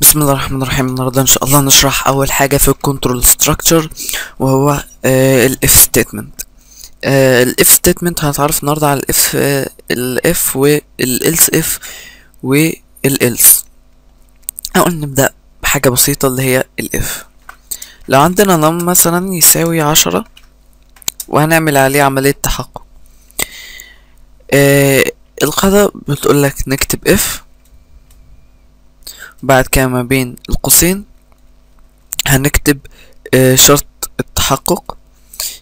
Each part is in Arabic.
بسم الله الرحمن الرحيم. النهارده ان شاء الله نشرح اول حاجه في الكنترول ستراكشر، وهو الاف ستيتمنت. الاف ستيتمنت هنتعرف النهارده على الاف والالس اف والالس. اقول نبدا بحاجه بسيطه اللي هي الاف. لو عندنا نم مثلا يساوي 10 وهنعمل عليه عمليه تحقق، القاعده بتقولك نكتب اف، بعد كده ما بين القوسين هنكتب شرط التحقق،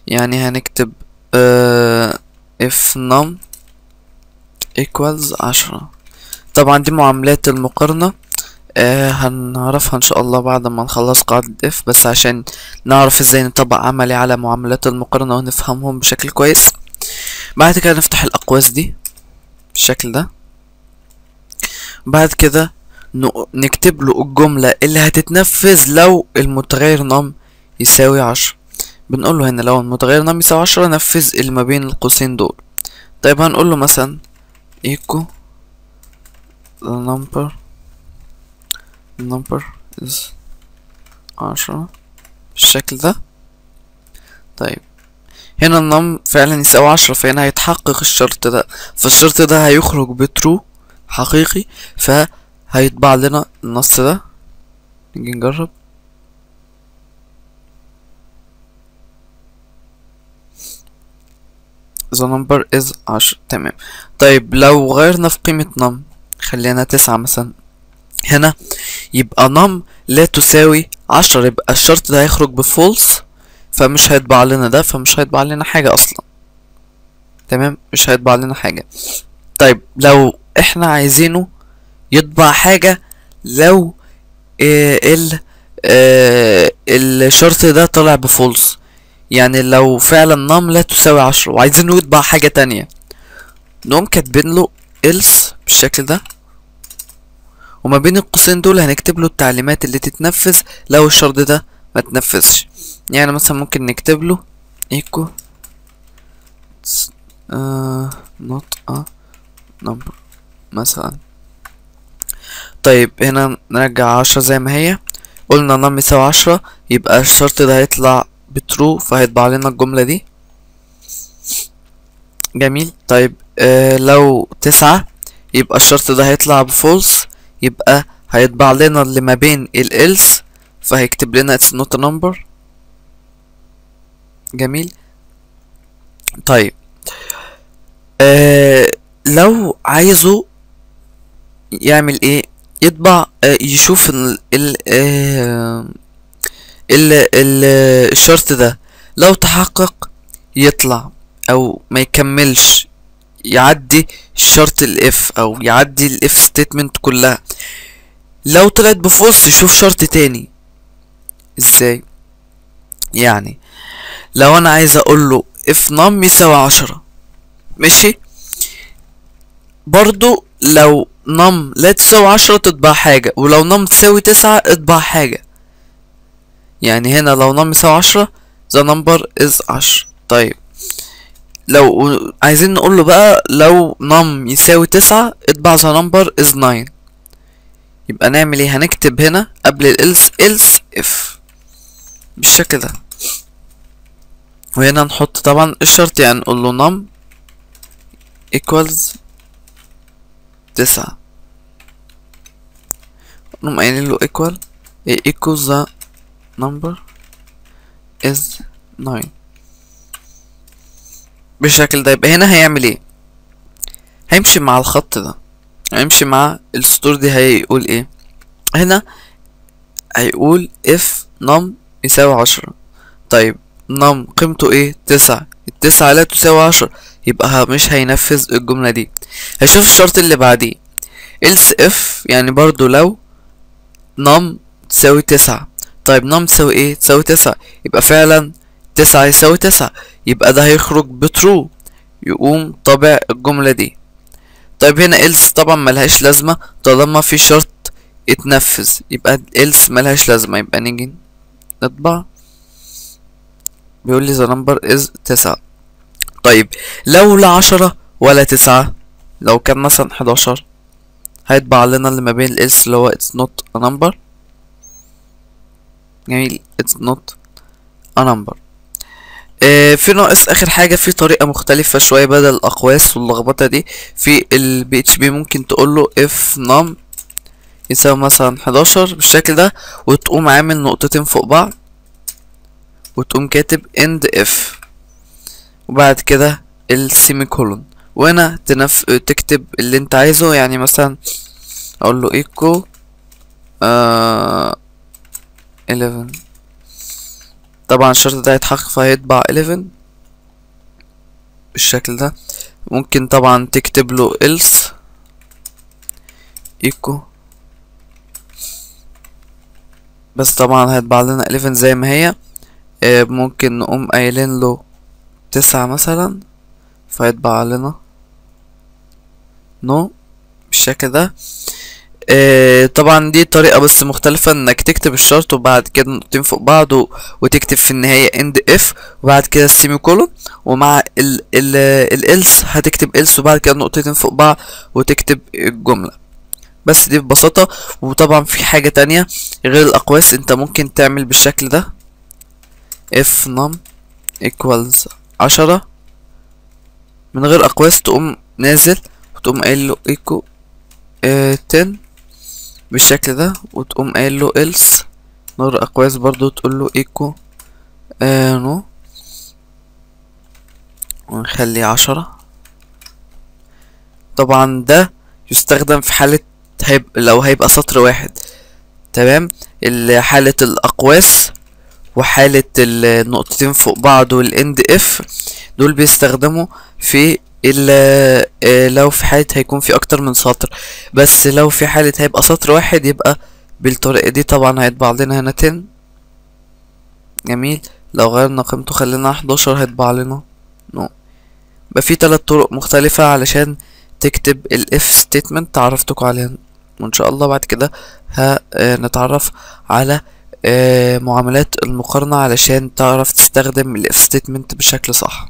يعني هنكتب if num equals 10. طبعا دي معاملات المقارنة، هنعرفها ان شاء الله بعد ما نخلص قاعدة if، بس عشان نعرف ازاي نطبق عملي على معاملات المقارنة ونفهمهم بشكل كويس. بعد كده نفتح الأقواس دي بالشكل ده، بعد كده نكتب له الجملة اللي هتتنفذ لو المتغير نم يساوي 10. بنقول له هنا لو المتغير نم يساوي 10 نفذ اللي ما بين القوسين دول. طيب هنقول له مثلا echo the number is 10 بالشكل ده. طيب هنا النم فعلا يساوي 10، فهنا هيتحقق الشرط ده، فالشرط ده هيخرج بترو حقيقي، فهيطبع لنا النص ده. نيجي نجرب. the number is 10. تمام. طيب لو غيرنا في قيمة نم، خلينا 9 مثلا، هنا يبقى نم لا تساوي 10، يبقى الشرط ده هيخرج بفولس، فمش هيطبع لنا ده، فمش هيطبع لنا حاجة اصلا. تمام، مش هيطبع لنا حاجة. طيب لو احنا عايزينه يطبع حاجة، لو الشرط ده طلع بفولس، يعني لو فعلا نم لا تساوي 10 وعايزينه يطبع حاجة تانية، نقوم كاتبين له else بالشكل ده، وما بين القوسين دول هنكتب له التعليمات اللي تتنفذ لو الشرط ده ما تنفذش. يعني مثلا ممكن نكتب له echo not a number مثلا. طيب هنا نرجع 10 زي ما هي، قلنا نم يساوي 10، يبقى الشرط ده هيطلع بترو، فهيطبع لنا الجملة دي. جميل. طيب لو 9 يبقى الشرط ده هيطلع بفولس، يبقى هيطبع لنا اللي ما بين الالس، فهيكتب لنا it's not a number. جميل. طيب لو عايزه يعمل ايه، يطبع يشوف الشرط ده لو تحقق يطلع او ما يكملش، يعدي شرط الاف او يعدي الاف ستيتمنت كلها. لو طلعت بفولس يشوف شرط تاني. ازاي؟ يعني لو انا عايز اقول له if num يساوي 10، ماشي، برضو لو num لا تساوي 10 تطبع حاجة، ولو num تساوي 9 اطبع حاجة. يعني هنا لو num يساوي 10 the number is 10. طيب لو عايزين نقول له بقى لو num يساوي 9 اطبع the number is 9، يبقى نعمل ايه؟ هنكتب هنا قبل else if بالشكل ده، وهنا نحط طبعا الشرط، يعني نقول له num equals 9، نقوم قايلين له equals the number is 9 بالشكل ده. يبقى هنا هيعمل ايه؟ هيمشي مع الخط ده، هيمشي مع السطور دي. هيقول ايه هنا؟ هيقول if num يساوي 10. طيب num قيمته ايه؟ 9. التسعة لا تساوي 10، يبقى مش هينفذ الجملة دي. هيشوف الشرط اللي بعديه else if، يعني برضو لو num تساوي 9. طيب num تساوي ايه؟ تساوي 9، يبقى فعلا 9 يساوي 9، يبقى ده هيخرج بترو، يقوم طابع الجملة دي. طيب هنا else طبعا ملهاش لازمة طالما في شرط اتنفذ، يبقى else ملهاش لازمة. يبقى نيجي نطبع، بيقول لي the number is 9. طيب لو لا 10 ولا 9، لو كان مثلا 11 هيطبع لنا اللي ما بين الelse اللي هو it's not a number. جميل. it's not a number. في ناقص اخر حاجة، في طريقة مختلفة شوية بدل الاقواس واللخبطة دي في ال PHP. ممكن تقوله if num يساوي مثلا 11 بالشكل ده، وتقوم عامل نقطتين فوق بعض، وتقوم كاتب end if، وبعد كده السيمي كولون، وهنا تكتب اللي انت عايزه. يعني مثلا اقول له echo 11. طبعا الشرط ده هيتحقق فهيطبع 11 بالشكل ده. ممكن طبعا تكتب له else echo، بس طبعا هيطبع لنا 11 زي ما هي. ممكن نقوم قايلين له 9 مثلا فيطبع لنا no بالشكل ده. طبعا دي طريقة بس مختلفة، انك تكتب الشرط وبعد كده نقطتين فوق بعض وتكتب في النهاية end if وبعد كده السيمي كولون، ومع ال else هتكتب else وبعد كده نقطتين فوق بعض وتكتب الجملة. بس دي ببساطة. وطبعا في حاجة تانية غير الأقواس، انت ممكن تعمل بالشكل ده if num equals 10 من غير أقواس، تقوم نازل وتقوم قايل له echo 10 بالشكل ده، وتقوم قايل له else من غير أقواس برضو، تقول له echo no، ونخلي 10. طبعا ده يستخدم في حالة لو هيبقى سطر واحد، تمام. حالة الأقواس وحالة النقطتين فوق بعض والاند اف دول بيستخدموا في لو في حالة هيكون في اكتر من سطر، بس لو في حالة هيبقى سطر واحد يبقى بالطريقة دي. طبعا هيطبع لنا هنا 10. جميل. لو غيرنا قيمته خلينا 11 هيطبع لنا نو. يبقى في 3 طرق مختلفة علشان تكتب الاف statement تعرفتكم عليها، وان شاء الله بعد كده هنتعرف على معاملات المقارنة علشان تعرف تستخدم الاف statement بشكل صح.